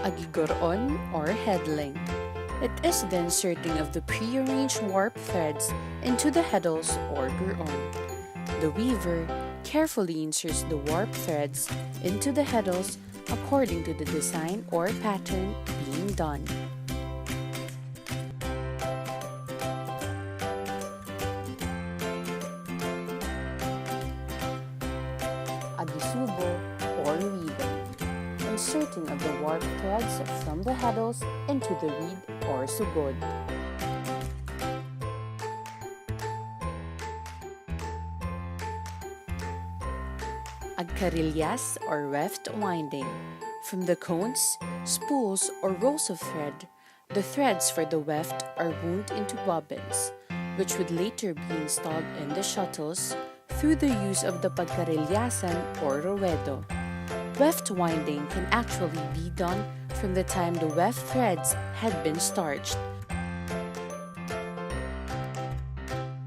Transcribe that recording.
Agigoron or headling. It is the inserting of the prearranged warp threads into the heddles or guron. The weaver carefully inserts the warp threads into the heddles according to the design or pattern being done. Agisubo or weaving. Inserting of the warp threads from the heddles into the reed or sugod. Agcarillas or weft winding. From the cones, spools, or rolls of thread, the threads for the weft are wound into bobbins, which would later be installed in the shuttles through the use of the pagkarilyasan or roedo. Weft winding can actually be done from the time the weft threads had been starched,